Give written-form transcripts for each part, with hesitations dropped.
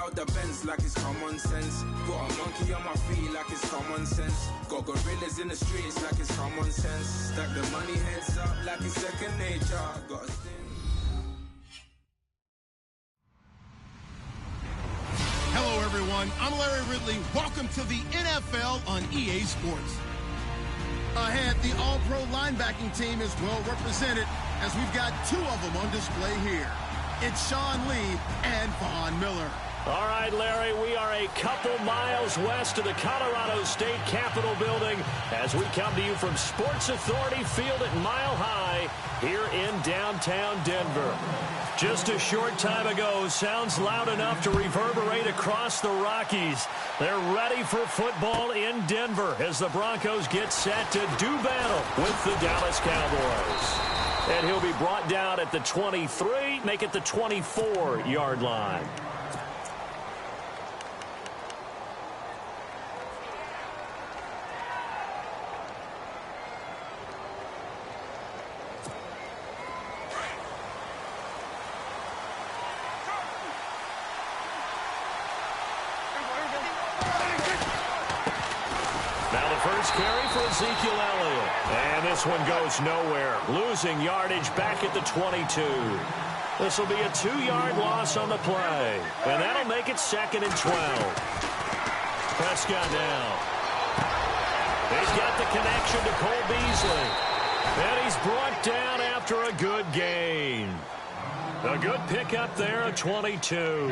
out the Benz like it's common sense. Got a monkey on my feet like it's common sense. Got gorillas in the streets like it's common sense. Stack the money heads up like it's second nature. Got a Hello, everyone. I'm Larry Ridley. Welcome to the NFL on EA Sports. Ahead, the All-Pro linebacking team is well represented as we've got two of them on display here. It's Sean Lee and Von Miller. All right, Larry, we are a couple miles west of the Colorado State Capitol building as we come to you from Sports Authority Field at Mile High here in downtown Denver. Just a short time ago, sounds loud enough to reverberate across the Rockies. They're ready for football in Denver as the Broncos get set to do battle with the Dallas Cowboys. And he'll be brought down at the 23, make it the 24-yard line. First carry for Ezekiel Elliott. And this one goes nowhere. Losing yardage back at the 22. This will be a 2-yard loss on the play. And that'll make it 2nd and 12. Prescott down. He's got the connection to Cole Beasley. And he's brought down after a good gain. A good pickup there at 22.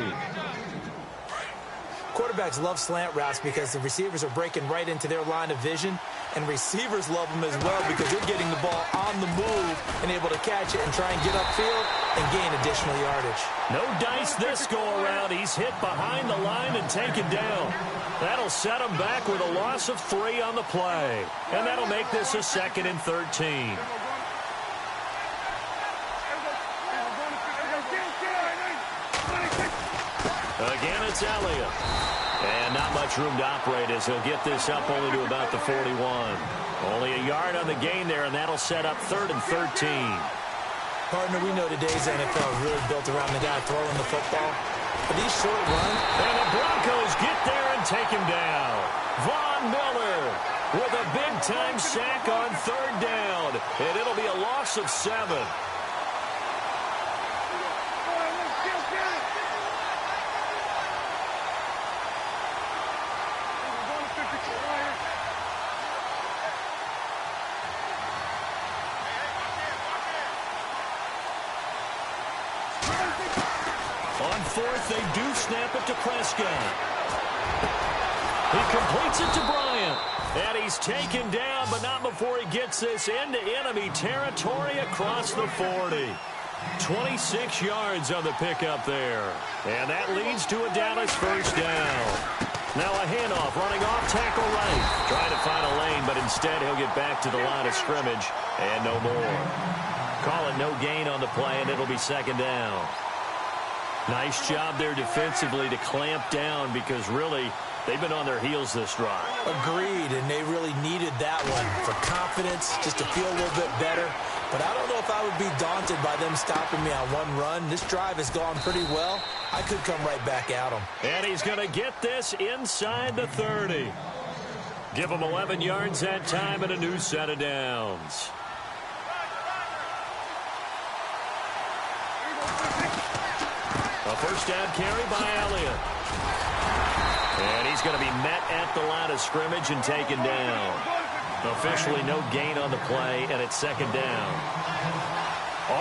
Quarterbacks love slant routes because the receivers are breaking right into their line of vision, and receivers love them as well because they're getting the ball on the move and able to catch it and try and get upfield and gain additional yardage. No dice this go-around. He's hit behind the line and taken down. That'll set him back with a loss of 3 on the play, and that'll make this a 2nd and 13. Again, it's Elliott. And not much room to operate as he'll get this up only to about the 41. Only a yard on the gain there, and that'll set up 3rd and 13. Partner, we know today's NFL is really built around the guy throwing the football. But these short runs... And the Broncos get there and take him down. Von Miller with a big-time sack on 3rd down. And it'll be a loss of 7. On 4th, they do snap it to Prescott. He completes it to Bryant. And he's taken down, but not before he gets this into enemy territory across the 40. 26 yards on the pickup there. And that leads to a Dallas first down. Now a handoff running off tackle right. Trying to find a lane, but instead he'll get back to the line of scrimmage. And no more. Call it no gain on the play, and it'll be 2nd down. Nice job there defensively to clamp down because really they've been on their heels this drive. Agreed, and they really needed that one for confidence, just to feel a little bit better. But I don't know if I would be daunted by them stopping me on one run. This drive has gone pretty well. I could come right back at them. And he's going to get this inside the 30. Give him 11 yards that time and a new set of downs. A first down carry by Elliott. And he's going to be met at the line of scrimmage and taken down. Officially no gain on the play, and it's 2nd down.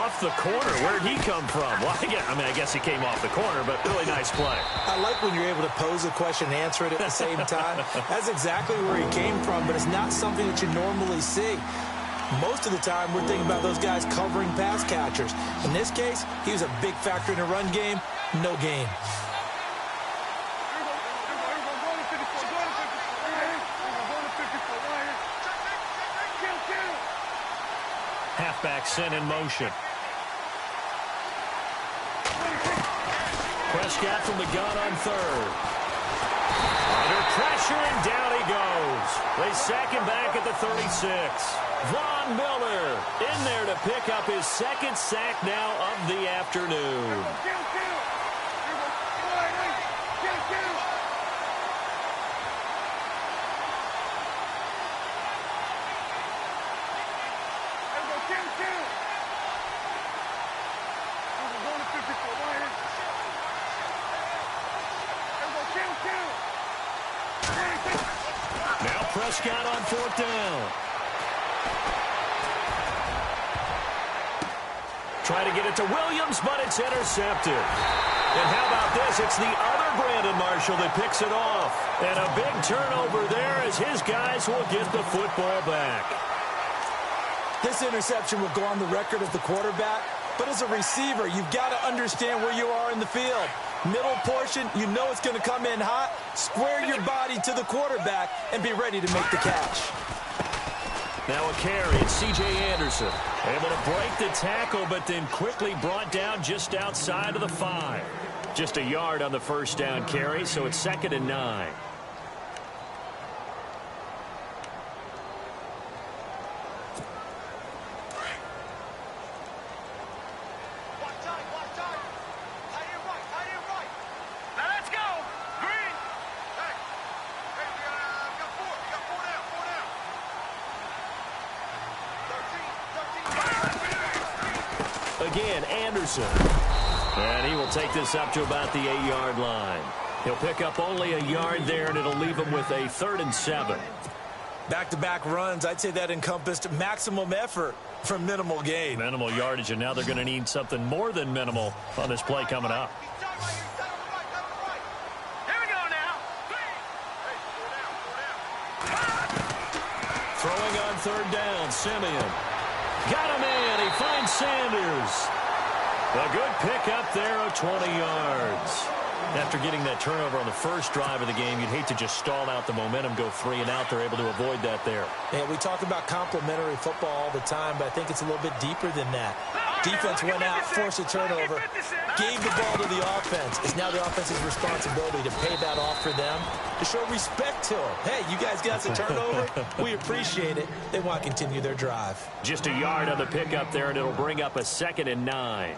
Off the corner. Where'd he come from? Well, I guess he came off the corner, but really nice play. I like when you're able to pose a question and answer it at the same time. That's exactly where he came from, but it's not something that you normally see. Most of the time, we're thinking about those guys covering pass catchers. In this case, he was a big factor in the run game. No gain. Halfback sent in motion. Prescott from the gun on 3rd. Under pressure, and down he goes. They sack him back at the 36. Von Miller in there to pick up his 2nd sack now of the afternoon. Prescott on 4th down. Try to get it to Williams, but it's intercepted. And how about this? It's the other Brandon Marshall that picks it off. And a big turnover there as his guys will get the football back. This interception will go on the record as the quarterback, but as a receiver, you've got to understand where you are in the field. Middle portion, you know it's going to come in hot. Square your body to the quarterback and be ready to make the catch. Now a carry, it's C.J. Anderson. Able to break the tackle, but then quickly brought down just outside of the 5. Just a yard on the first down carry, so it's 2nd and 9. Again, Anderson. And he will take this up to about the 8-yard line. He'll pick up only a yard there, and it'll leave him with a 3rd and 7. Back-to-back runs, I'd say that encompassed maximum effort for minimal gain. Minimal yardage, and now they're going to need something more than minimal on this play coming up. Throwing on 3rd down, Simeon. Got him in. He finds Sanders. A good pickup there of 20 yards. After getting that turnover on the first drive of the game, you'd hate to just stall out the momentum, go 3 and out. They're able to avoid that there. Yeah, we talk about complementary football all the time, but I think it's a little bit deeper than that. Defense went out, forced a turnover, gave the ball to the offense. It's now the offense's responsibility to pay that off for them, to show respect to them. Hey, you guys got the turnover. We appreciate it. They want to continue their drive. Just a yard on the pickup there, and it'll bring up a 2nd and 9.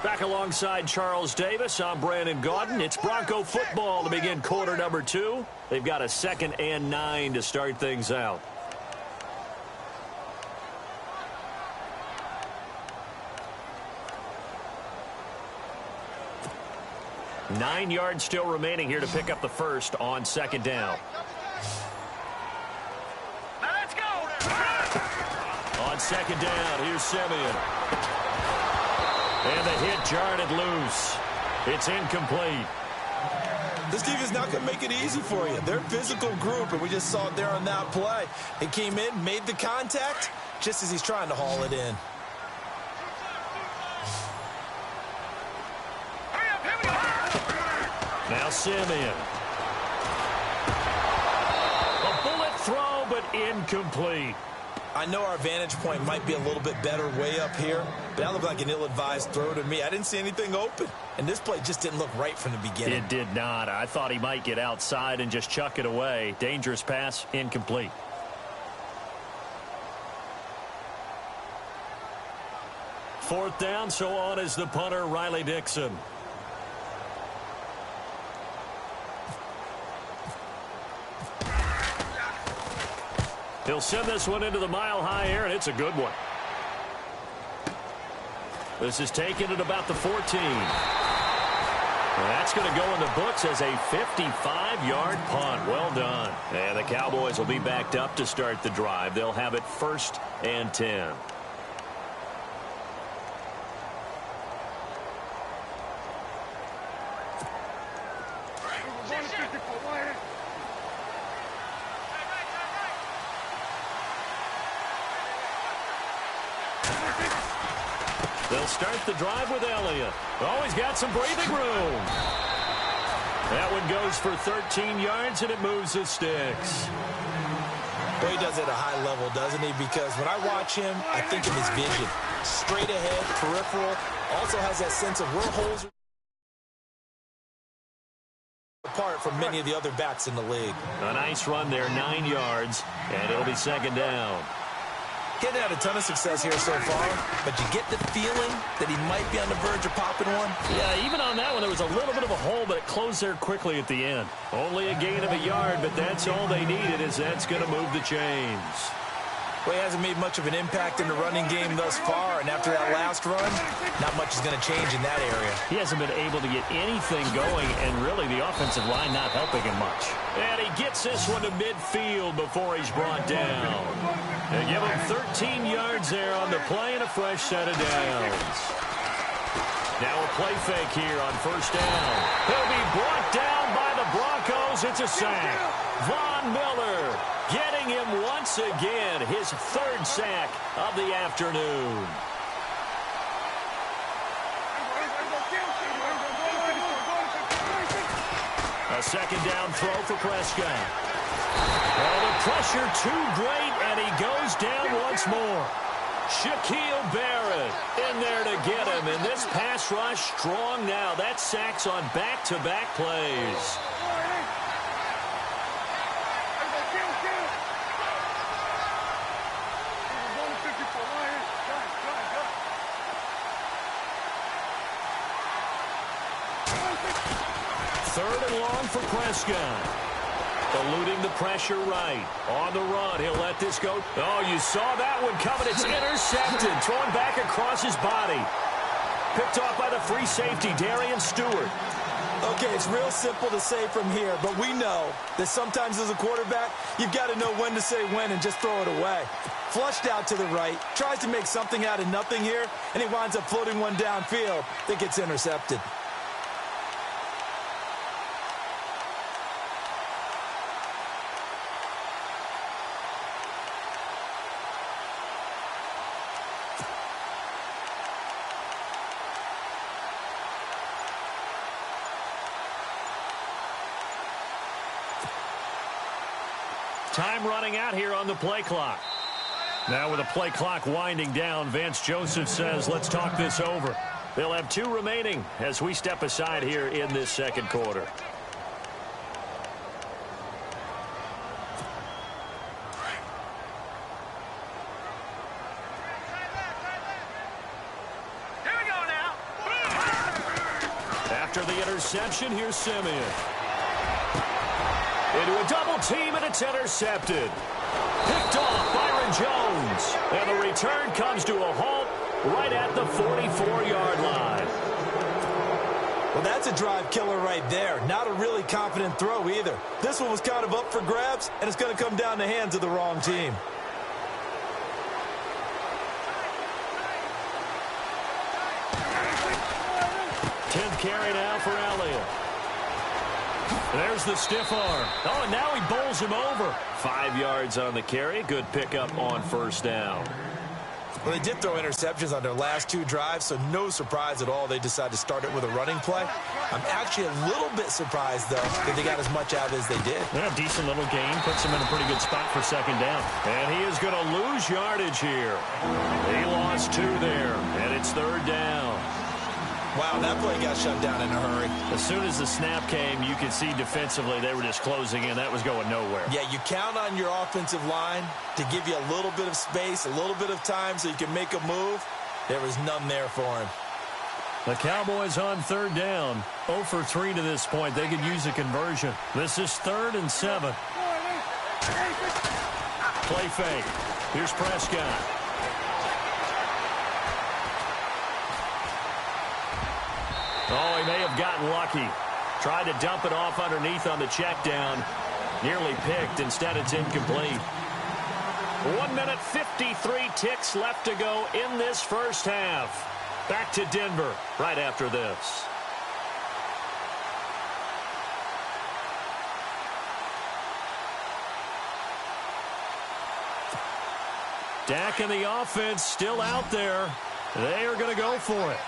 Back alongside Charles Davis, I'm Brandon Gaudin. It's Bronco football to begin quarter number 2. They've got a 2nd and 9 to start things out. Nine yards still remaining here to pick up the first on 2nd down. Now let's go. On 2nd down, here's Simeon. And the hit jarred it loose. It's incomplete. This defense is not going to make it easy for you. They're a physical group, and we just saw it there on that play. He came in, made the contact, just as he's trying to haul it in. Now Simeon. A bullet throw, but incomplete. I know our vantage point might be a little bit better way up here, but that looked like an ill-advised throw to me. I didn't see anything open, and this play just didn't look right from the beginning. It did not. I thought he might get outside and just chuck it away. Dangerous pass, incomplete. Fourth down, so on is the punter, Riley Dixon. He'll send this one into the mile-high air, and it's a good one. This is taken at about the 14. That's going to go in the books as a 55-yard punt. Well done. And the Cowboys will be backed up to start the drive. They'll have it 1st and 10. They'll start the drive with Elliott. Always got some breathing room. That one goes for 13 yards, and it moves the sticks. Boy, he does it at a high level, doesn't he? Because when I watch him, I think of his vision. Straight ahead, peripheral. Also has that sense of where holes are apart from many of the other backs in the league. A nice run there, 9 yards, and it'll be 2nd down. He hasn't had a ton of success here so far, but you get the feeling that he might be on the verge of popping one. Yeah, even on that one, there was a little bit of a hole, but it closed there quickly at the end. Only a gain of a yard, but that's all they needed, as that's going to move the chains. Well, he hasn't made much of an impact in the running game thus far, and after that last run, not much is going to change in that area. He hasn't been able to get anything going, and really the offensive line not helping him much. And he gets this one to midfield before he's brought down. They give him 13 yards there on the play and a fresh set of downs. Now a play fake here on first down. He'll be brought down by the Broncos. It's a sack. Von Miller getting him once again, his third sack of the afternoon. A second down throw for Prescott. Oh, the pressure too great, and he goes down once more. Shaquille Barrett in there to get him, and this pass rush strong now. That sacks on back-to-back plays. Third and long for Prescott. Eluding the pressure right. On the run, he'll let this go. Oh, you saw that one coming. It's intercepted. Thrown back across his body. Picked off by the free safety, Darian Stewart. Okay, it's real simple to say from here, but we know that sometimes as a quarterback, you've got to know when to say when and just throw it away. Flushed out to the right, tries to make something out of nothing here, and he winds up floating one downfield that gets intercepted. Time running out here on the play clock. Now with the play clock winding down, Vance Joseph says, let's talk this over. They'll have 2 remaining as we step aside here in this second quarter. Here we go now. After the interception, here's Simeon. Into a double team, and it's intercepted. Picked off Byron Jones. And the return comes to a halt right at the 44-yard line. Well, that's a drive killer right there. Not a really confident throw either. This one was kind of up for grabs, and it's going to come down the hands of the wrong team. Tenth carry now for Elliott. There's the stiff arm. Oh, and now he bowls him over. 5 yards on the carry. Good pickup on first down. Well, they did throw interceptions on their last 2 drives, so no surprise at all they decided to start it with a running play. I'm actually a little bit surprised, though, that they got as much out as they did. Yeah, decent little gain. Puts him in a pretty good spot for second down. And he is going to lose yardage here. He lost 2 there, and it's third down. Wow, that play got shut down in a hurry. As soon as the snap came, you could see defensively they were just closing in. That was going nowhere. Yeah, you count on your offensive line to give you a little bit of space, a little bit of time so you can make a move. There was none there for him. The Cowboys on third down. 0 for 3 to this point. They could use a conversion. This is 3rd and 7. Play fake. Here's Prescott. Oh, he may have gotten lucky. Tried to dump it off underneath on the check down. Nearly picked. Instead, it's incomplete. 1 minute, 53 ticks left to go in this first half. Back to Denver right after this. Dak and the offense still out there. They are going to go for it.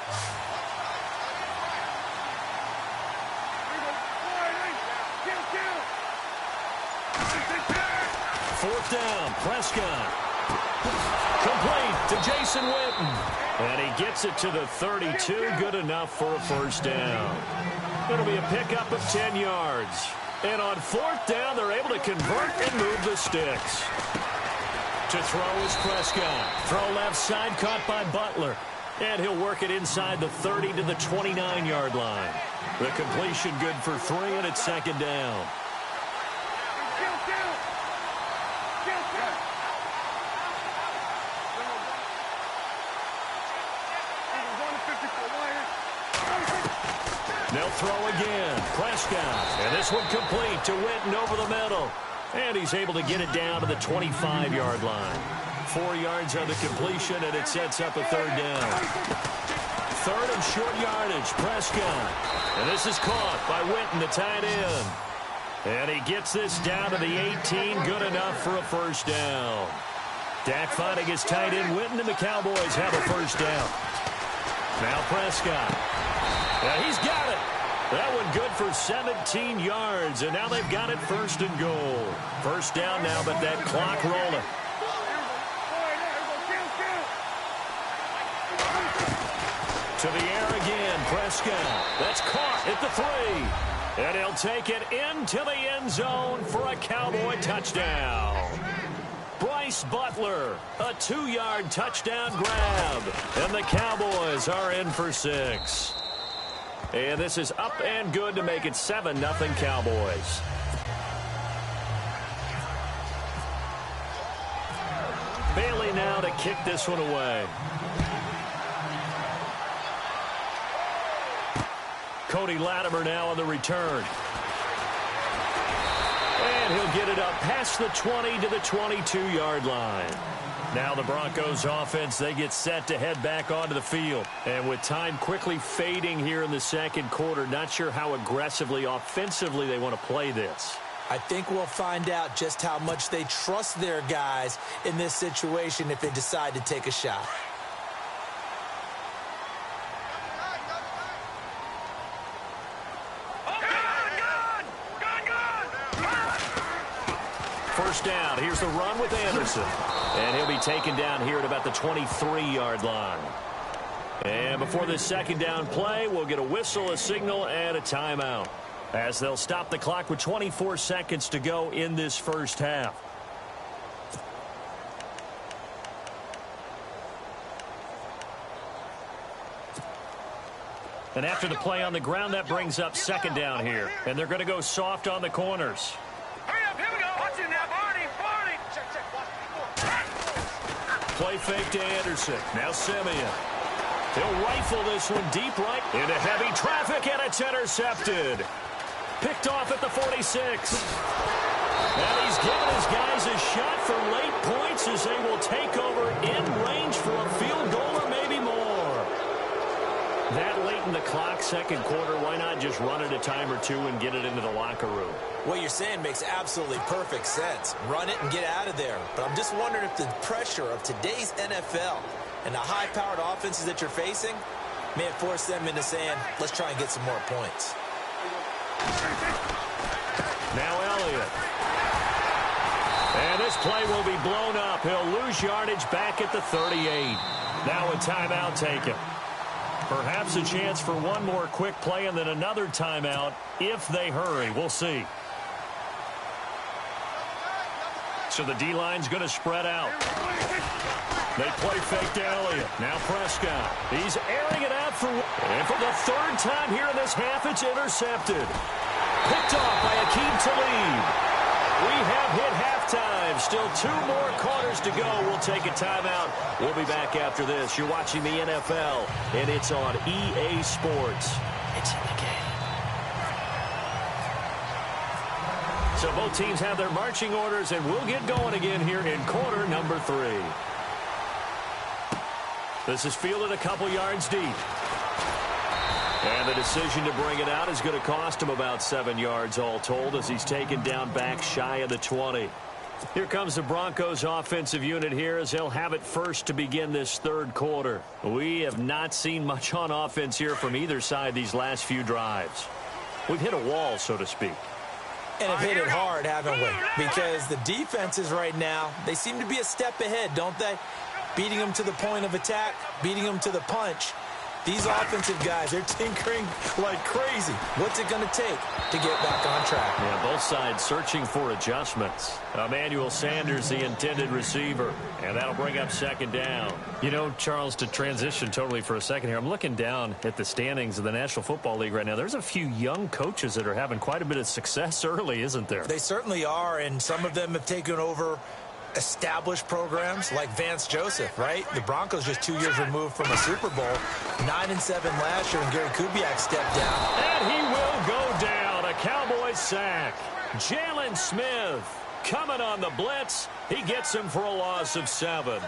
Fourth down, Prescott. Complete to Jason Witten. And he gets it to the 32. Good enough for a first down. It'll be a pickup of 10 yards. And on fourth down, they're able to convert and move the sticks. To throw is Prescott. Throw left side, caught by Butler. And he'll work it inside the 30 to the 29-yard line. The completion good for 3, and it's second down. They'll throw again. Prescott. And this one complete to Witten over the middle. And he's able to get it down to the 25-yard line. 4 yards on the completion, and it sets up a third down. Third and short yardage. Prescott. And this is caught by Witten, the tight end. And he gets this down to the 18. Good enough for a first down. Dak finding his tight end Witten, and the Cowboys have a first down. Now Prescott. Yeah, he's got it. That one good for 17 yards, and now they've got it first and goal. First down now, but that clock rolling. To the air again, Prescott. That's caught at the 3. And he'll take it into the end zone for a Cowboy touchdown. Bryce Butler, a 2-yard touchdown grab. And the Cowboys are in for 6. And this is up and good to make it 7-0 Cowboys. Bailey now to kick this one away. Cody Latimer now on the return. And he'll get it up past the 20 to the 22-yard line. Now the Broncos offense, they get set to head back onto the field. And with time quickly fading here in the second quarter, not sure how aggressively, offensively they want to play this. I think we'll find out just how much they trust their guys in this situation if they decide to take a shot. First down. Here's the run with Anderson. And he'll be taken down here at about the 23-yard line. And before this second down play, we'll get a whistle, a signal, and a timeout, as they'll stop the clock with 24 seconds to go in this first half. And after the play on the ground, that brings up second down here. And they're going to go soft on the corners. Play fake to Anderson. Now Simeon. He'll rifle this one deep right into heavy traffic, and it's intercepted. Picked off at the 46. And he's given his guys a shot for late points as they will take over in range for a field goal or maybe more. That late in the clock, second quarter, why not just run it a time or two and get it into the locker room? What you're saying makes absolutely perfect sense. Run it and get out of there. But I'm just wondering if the pressure of today's NFL and the high-powered offenses that you're facing may force them into saying, let's try and get some more points. Now Elliott. And this play will be blown up. He'll lose yardage back at the 38. Now a timeout taken. Perhaps a chance for one more quick play and then another timeout if they hurry. We'll see. So the D-line's going to spread out. They play fake to Elliott. Now Prescott. He's airing it out for... And for the third time here in this half, it's intercepted. Picked off by Akeem Talib. We have hit halftime. Still 2 more quarters to go. We'll take a timeout. We'll be back after this. You're watching the NFL, and it's on EA Sports. It's in the game. So both teams have their marching orders, and we'll get going again here in quarter number 3. This is fielded a couple yards deep. And the decision to bring it out is going to cost him about 7 yards all told as he's taken down back shy of the 20. Here comes the Broncos offensive unit here as they'll have it first to begin this third quarter. We have not seen much on offense here from either side these last few drives. We've hit a wall, so to speak. And have hit it hard, haven't we? Because the defenses right now, they seem to be a step ahead, don't they? Beating them to the point of attack, beating them to the punch. These offensive guys, they're tinkering like crazy. What's it going to take to get back on track? Yeah, both sides searching for adjustments. Emmanuel Sanders, the intended receiver, and that'll bring up second down. You know, Charles, to transition totally for a second here, I'm looking down at the standings of the National Football League right now. There's a few young coaches that are having quite a bit of success early, isn't there? They certainly are, and some of them have taken over established programs like Vance Joseph, right? The Broncos just 2 years removed from a Super Bowl. 9-7 last year when Gary Kubiak stepped down. And he will go down. A Cowboys sack. Jalen Smith coming on the blitz. He gets him for a loss of 7.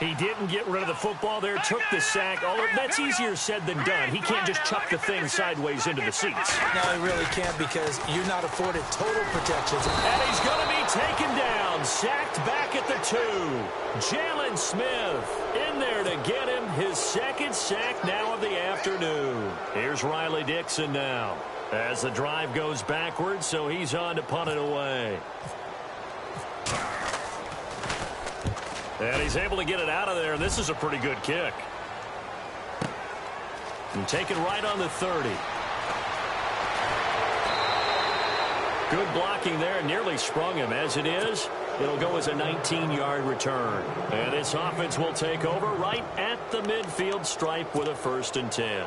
He didn't get rid of the football there, took the sack. Although that's easier said than done. He can't just chuck the thing sideways into the seats. No, he really can't because you're not afforded total protections. And he's going to be taken down, sacked back at the 2. Jalen Smith in there to get him his second sack now of the afternoon. Here's Riley Dixon now as the drive goes backwards, so he's on to punt it away. And he's able to get it out of there. This is a pretty good kick. And taken right on the 30. Good blocking there. Nearly sprung him. As it is, it'll go as a 19-yard return. And this offense will take over right at the midfield stripe with a 1st and 10.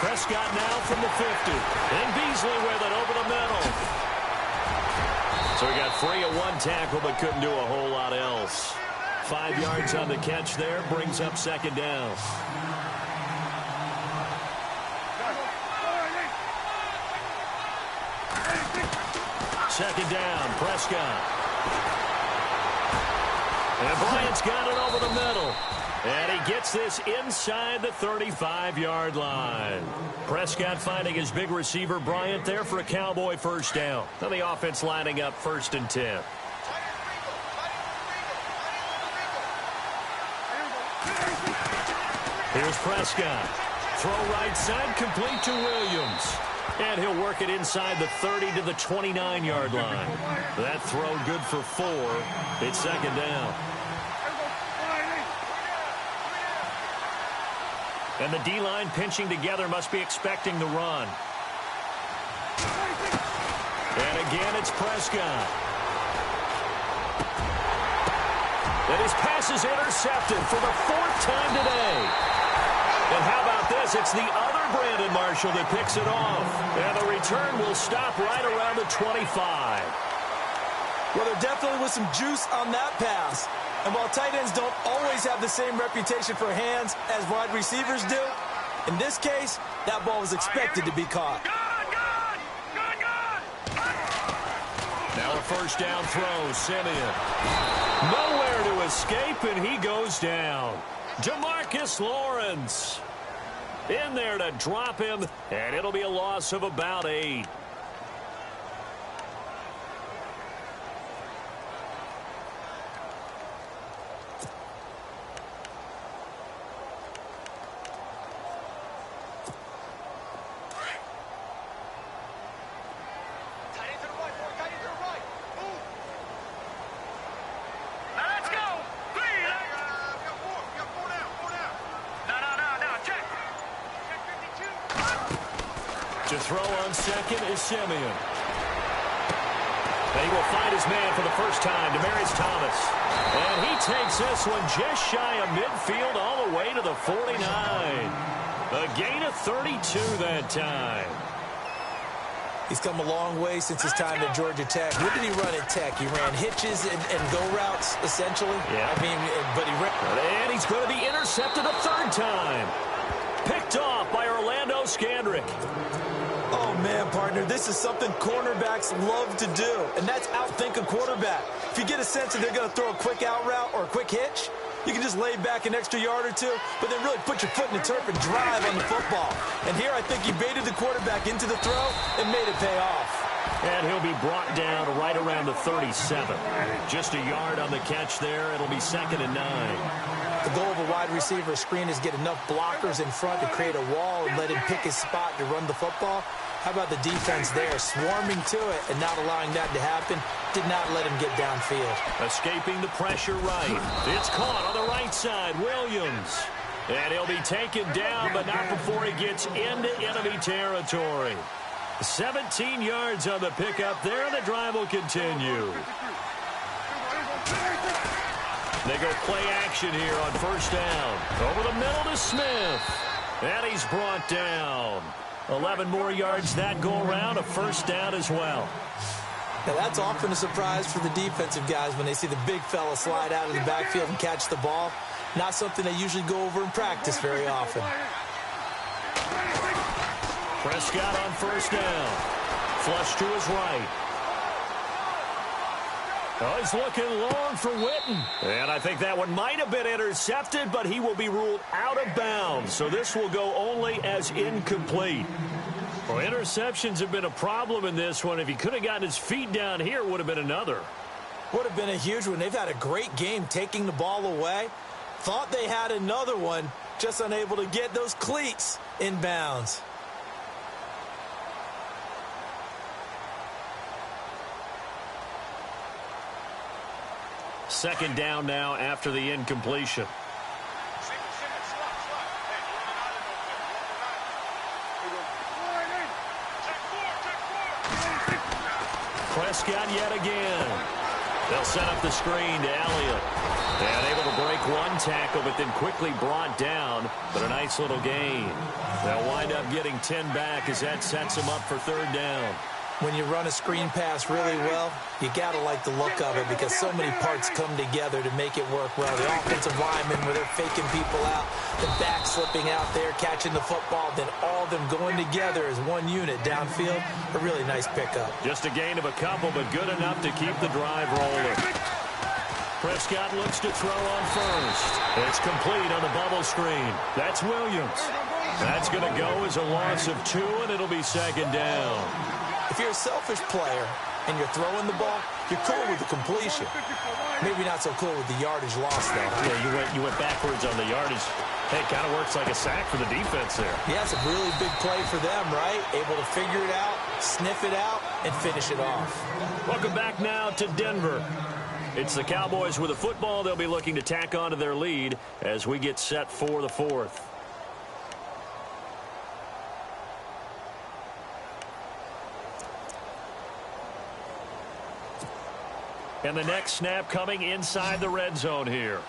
Prescott now from the 50. And Beasley with it over the middle. So he got free of 1 tackle but couldn't do a whole lot else. 5 yards on the catch there. Brings up 2nd down. Second down, Prescott. And Bryant's got it over the middle. And he gets this inside the 35-yard line. Prescott finding his big receiver, Bryant, there for a Cowboy 1st down. Then the offense lining up 1st and 10. Here's Prescott. Throw right side, complete to Williams. And he'll work it inside the 30 to the 29-yard line. That throw good for 4. It's 2nd down. And the D-line pinching together must be expecting the run. And again, it's Prescott. And his pass is intercepted for the 4th time today. And how about this? It's the other Brandon Marshall that picks it off. And the return will stop right around the 25. Well, there definitely was some juice on that pass. And while tight ends don't always have the same reputation for hands as wide receivers do, in this case, that ball was expected to be caught. Now a 1st down throw, Simeon. Nowhere to escape, and he goes down. Demarcus Lawrence in there to drop him, and it'll be a loss of about 8. To throw on 2nd is Simeon. And he will find his man for the 1st time, Demaryius Thomas. And he takes this one just shy of midfield all the way to the 49. A gain of 32 that time. He's come a long way since his time at Georgia Tech. What did he run at Tech? He ran hitches and go routes, essentially. Yeah. I mean, but he ran. And he's going to be intercepted a 3rd time. Picked off by Orlando Scandrick. Oh, man, partner, this is something cornerbacks love to do, and that's outthink a quarterback. If you get a sense that they're going to throw a quick out route or a quick hitch, you can just lay back an extra yard or 2, but then really put your foot in the turf and drive on the football. And here I think he baited the quarterback into the throw and made it pay off. And he'll be brought down right around the 37. Just a yard on the catch there. It'll be 2nd and 9. The goal of a wide receiver screen is get enough blockers in front to create a wall and let him pick his spot to run the football. How about the defense there, swarming to it and not allowing that to happen? Did not let him get downfield. Escaping the pressure right. It's caught on the right side. Williams. And he'll be taken down, but not before he gets into enemy territory. 17 yards on the pickup there, and the drive will continue. They go play action here on first down. Over the middle to Smith. And he's brought down. 11 more yards that go around, a first down as well. Now that's often a surprise for the defensive guys when they see the big fella slide out of the backfield and catch the ball. Not something they usually go over in practice very often. Prescott on first down. Flush to his right. Oh, he's looking long for Witten. And I think that one might have been intercepted, but he will be ruled out of bounds. So this will go only as incomplete. Well, interceptions have been a problem in this one. If he could have gotten his feet down here, it would have been another. Would have been a huge one. They've had a great game taking the ball away. Thought they had another one, just unable to get those cleats in bounds. Second down now after the incompletion. Prescott yet again. They'll set up the screen to Elliott. And able to break one tackle, but then quickly brought down. But a nice little gain. They'll wind up getting 10 back as that sets them up for third down. When you run a screen pass really well, you got to like the look of it because so many parts come together to make it work well. The offensive linemen where they're faking people out, the back slipping out there, catching the football, then all of them going together as one unit downfield. A really nice pickup. Just a gain of a couple, but good enough to keep the drive rolling. Prescott looks to throw on first. It's complete on the bubble screen. That's Williams. That's going to go as a loss of 2, and it'll be second down. If you're a selfish player and you're throwing the ball, you're cool with the completion. Maybe not so cool with the yardage loss, though. Yeah, you went backwards on the yardage. Hey, it kind of works like a sack for the defense there. Yeah, it's a really big play for them, right? Able to figure it out, sniff it out, and finish it off. Welcome back now to Denver. It's the Cowboys with the football. They'll be looking to tack on to their lead as we get set for the fourth. And the next snap coming inside the red zone here.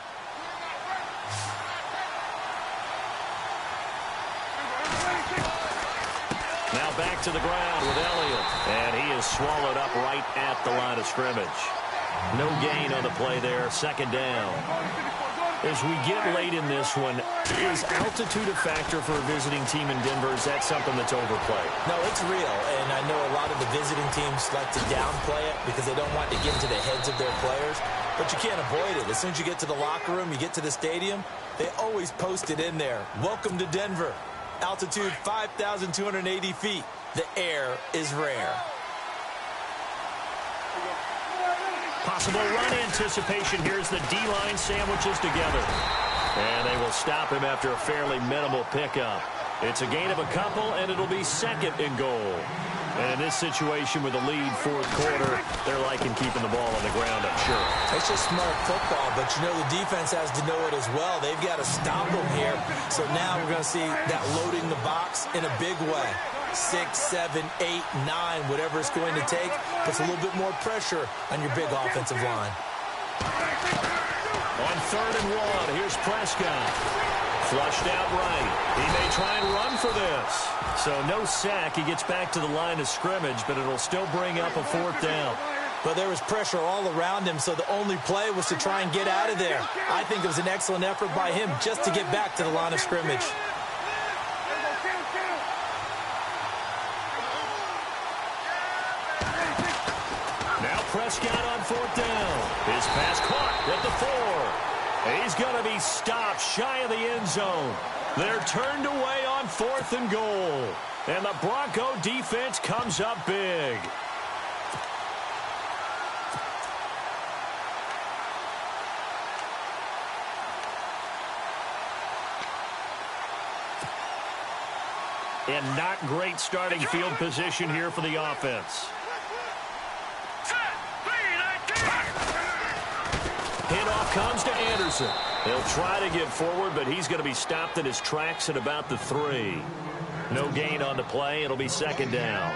Now back to the ground with Elliott. And he is swallowed up right at the line of scrimmage. No gain on the play there. Second down. As we get late in this one, is altitude a factor for a visiting team in Denver? Is that something that's overplayed? No, it's real, and I know a lot of the visiting teams like to downplay it because they don't want to get into the heads of their players, but you can't avoid it. As soon as you get to the locker room, you get to the stadium, they always post it in there. Welcome to Denver. Altitude 5,280 feet. The air is rare. Possible run anticipation. Here's the D-line sandwiches together. And they will stop him after a fairly minimal pickup. It's a gain of a couple, and it'll be second and goal. And in this situation with the lead fourth quarter, they're liking keeping the ball on the ground, I'm sure. It's just smart football, but you know the defense has to know it as well. They've got to stop them here. So now we're going to see that loading the box in a big way. 6, 7, 8, 9, whatever it's going to take, puts a little bit more pressure on your big offensive line. On 3rd and 1, here's Prescott. Flushed out right. He may try and run for this. So no sack. He gets back to the line of scrimmage, but it'll still bring up a 4th down. But there was pressure all around him, so the only play was to try and get out of there. I think it was an excellent effort by him just to get back to the line of scrimmage. Prescott on 4th down. His pass caught at the 4. He's going to be stopped shy of the end zone. They're turned away on 4th and goal. And the Bronco defense comes up big. And not great starting field position here for the offense. Handoff comes to Anderson. He'll try to get forward, but he's going to be stopped in his tracks at about the 3. No gain on the play. It'll be second down.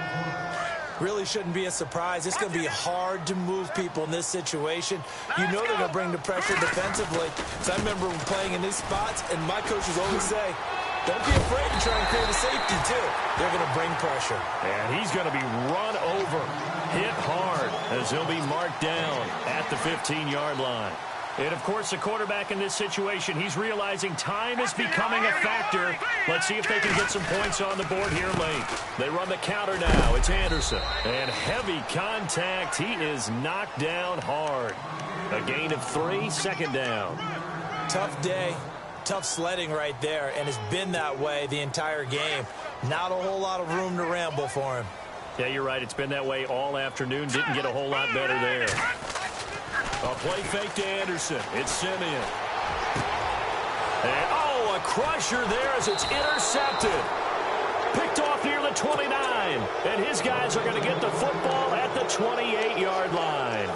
Really shouldn't be a surprise. It's going to be hard to move people in this situation. You know they're going to bring the pressure defensively. So I remember playing in these spots, and my coaches always say, don't be afraid to try and create a safety, too. They're going to bring pressure. And he's going to be run over, hit hard, as he'll be marked down at the 15-yard line. And, of course, the quarterback in this situation, he's realizing time is becoming a factor. Let's see if they can get some points on the board here late. They run the counter now. It's Anderson. And heavy contact. He is knocked down hard. A gain of 3, second down. Tough day. Tough sledding right there, and it's been that way the entire game. Not a whole lot of room to ramble for him. Yeah, you're right. It's been that way all afternoon. Didn't get a whole lot better there. A play fake to Anderson. It's Simeon. And, a crusher there as it's intercepted. Picked off near the 29. And his guys are going to get the football at the 28-yard line.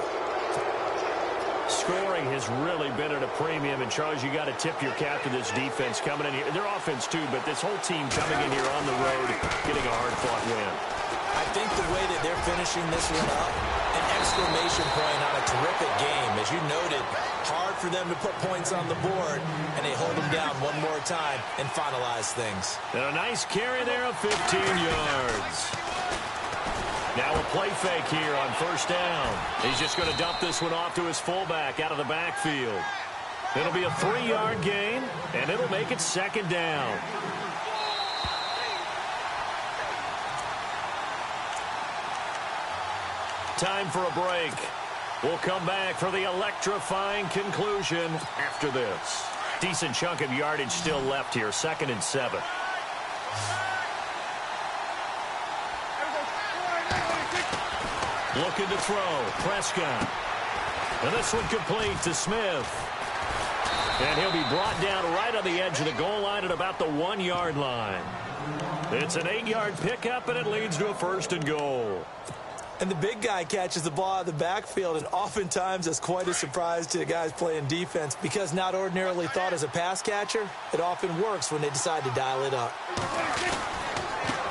Scoring has really been at a premium. And, Charles, you got to tip your cap to this defense coming in here. Their offense, too, but this whole team coming in here on the road, getting a hard-fought win. I think the way that they're finishing this one up, an exclamation point on a terrific game. As you noted, hard for them to put points on the board, and they hold them down one more time and finalize things. And a nice carry there of 15 yards. Now a play fake here on first down. He's just going to dump this one off to his fullback out of the backfield. It'll be a 3-yard gain, and it'll make it second down. Time for a break. We'll come back for the electrifying conclusion after this. Decent chunk of yardage still left here, 2nd and 7. Looking to throw, Prescott. And this one complete to Smith. And he'll be brought down right on the edge of the goal line at about the 1-yard line. It's an 8-yard pickup, and it leads to a 1st and goal. And the big guy catches the ball out of the backfield, and oftentimes that's quite a surprise to the guys playing defense because not ordinarily thought as a pass catcher, it often works when they decide to dial it up.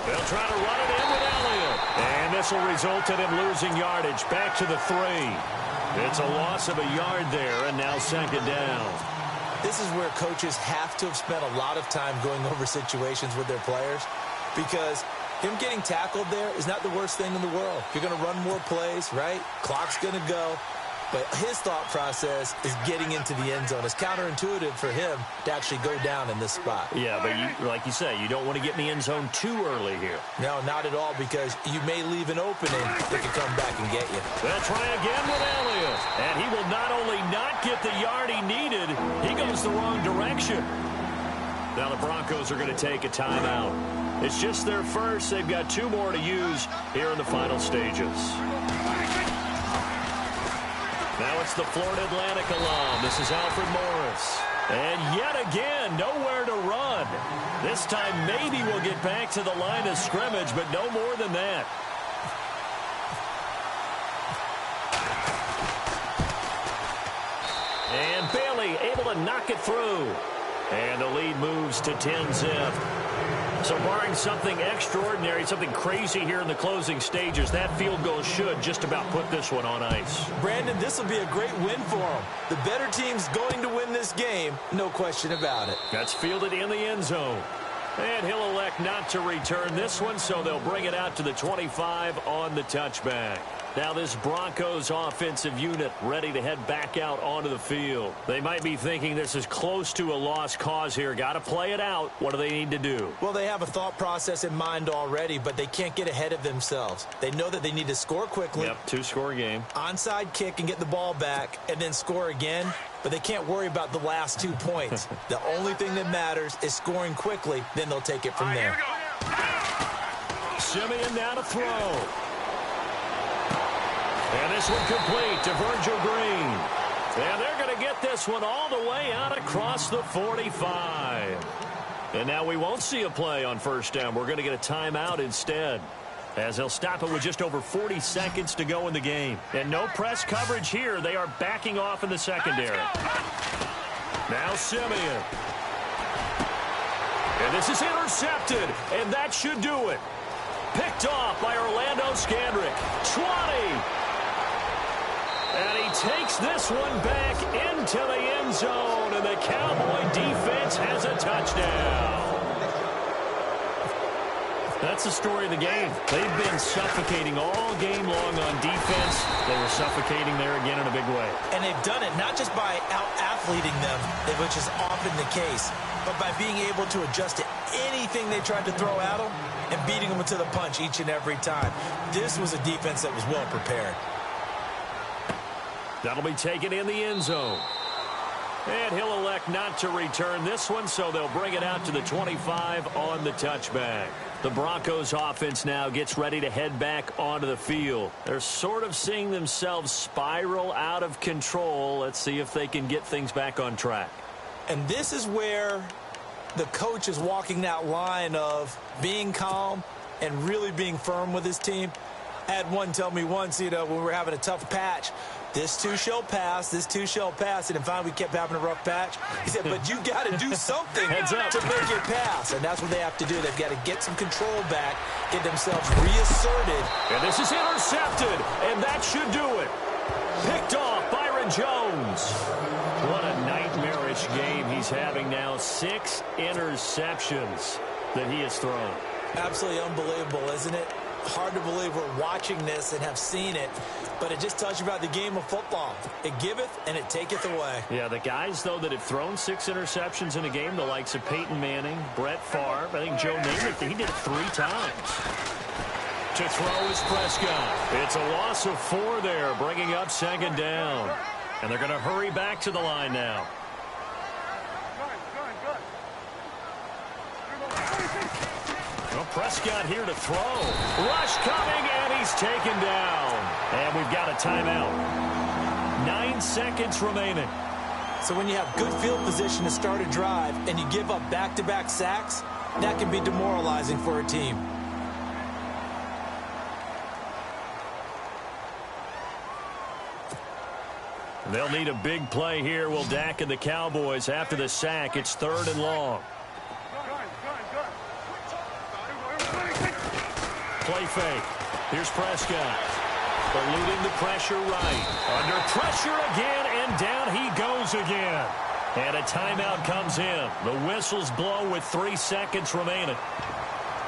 They'll try to run it in with Elliott. And this will result in him losing yardage back to the 3. It's a loss of a yard there, and now 2nd down. This is where coaches have to have spent a lot of time going over situations with their players because him getting tackled there is not the worst thing in the world. You're going to run more plays, right? Clock's going to go. But his thought process is getting into the end zone. It's counterintuitive for him to actually go down in this spot. Yeah, but like you say, you don't want to get in the end zone too early here. No, not at all, because you may leave an opening that can come back and get you. They'll try again with Elliott. And he will not only not get the yard he needed, he goes the wrong direction. Now the Broncos are going to take a timeout. It's just their first. They've got 2 more to use here in the final stages. Now it's the Florida Atlantic alum. This is Alfred Morris. And yet again, nowhere to run. This time maybe we'll get back to the line of scrimmage, but no more than that. And Bailey able to knock it through. And the lead moves to 10-zip. So barring something extraordinary, something crazy here in the closing stages, that field goal should just about put this one on ice. Brandon, this will be a great win for them. The better team's going to win this game, no question about it. That's fielded in the end zone. And he'll elect not to return this one, so they'll bring it out to the 25 on the touchback. Now this Broncos offensive unit ready to head back out onto the field. They might be thinking this is close to a lost cause here. Got to play it out. What do they need to do? Well, they have a thought process in mind already, but they can't get ahead of themselves. They know that they need to score quickly. Yep, 2-score game. Onside kick and get the ball back and then score again. But they can't worry about the last 2 points. The only thing that matters is scoring quickly. Then they'll take it from there. Simeon now to throw. And this one complete to Virgil Green. And they're going to get this one all the way out across the 45. And now we won't see a play on first down. We're going to get a timeout instead, as they'll stop it with just over 40 seconds to go in the game. And no press coverage here. They are backing off in the secondary. Now Simeon. And this is intercepted, and that should do it. Picked off by Orlando Scandrick. 20. And he takes this one back into the end zone, and the Cowboy defense has a touchdown. That's the story of the game. They've been suffocating all game long on defense. They were suffocating there again in a big way. And they've done it not just by out-athleting them, which is often the case, but by being able to adjust to anything they tried to throw at them and beating them to the punch each and every time. This was a defense that was well prepared. That'll be taken in the end zone. And he'll elect not to return this one, so they'll bring it out to the 25 on the touchback. The Broncos offense now gets ready to head back onto the field. They're sort of seeing themselves spiral out of control. Let's see if they can get things back on track. And this is where the coach is walking that line of being calm and really being firm with his team. I had one tell me once, when we were having a tough patch, this too shall pass, this too shall pass. And finally we kept having a rough patch. He said, but you got to do something to make it pass. And that's what they have to do. They've got to get some control back, get themselves reasserted. And this is intercepted, and that should do it. Picked off Byron Jones. What a nightmarish game he's having now. 6 interceptions that he has thrown. Absolutely unbelievable, isn't it? Hard to believe we're watching this and have seen it, but it just tells you about the game of football. It giveth and it taketh away. Yeah, the guys, though, that have thrown 6 interceptions in a game, the likes of Peyton Manning, Brett Favre, I think Joe Namath, he did it 3 times. To throw is Prescott. It's a loss of 4 there, bringing up 2nd down. And they're going to hurry back to the line now. Well, Prescott here to throw. Rush coming, and he's taken down. And we've got a timeout. 9 seconds remaining. So when you have good field position to start a drive and you give up back-to-back sacks, that can be demoralizing for a team. They'll need a big play here, will Dak and the Cowboys. After the sack, it's 3rd and long. Play fake. Here's Prescott. Eluding the pressure right. Under pressure again, and down he goes again. And a timeout comes in. The whistles blow with 3 seconds remaining.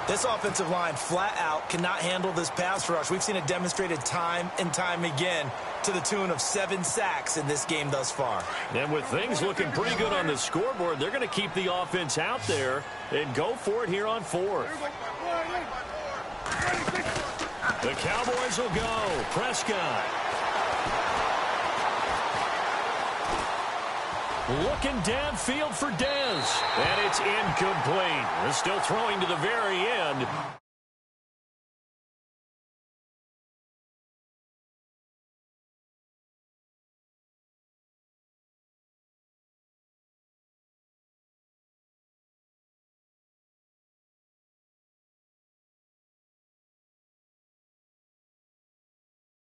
This offensive line flat out cannot handle this pass rush. We've seen it demonstrated time and time again to the tune of 7 sacks in this game thus far. And with things looking pretty good on the scoreboard, they're going to keep the offense out there and go for it here on 4th. The Cowboys will go. Prescott. Looking downfield for Dez. And it's incomplete. They're still throwing to the very end.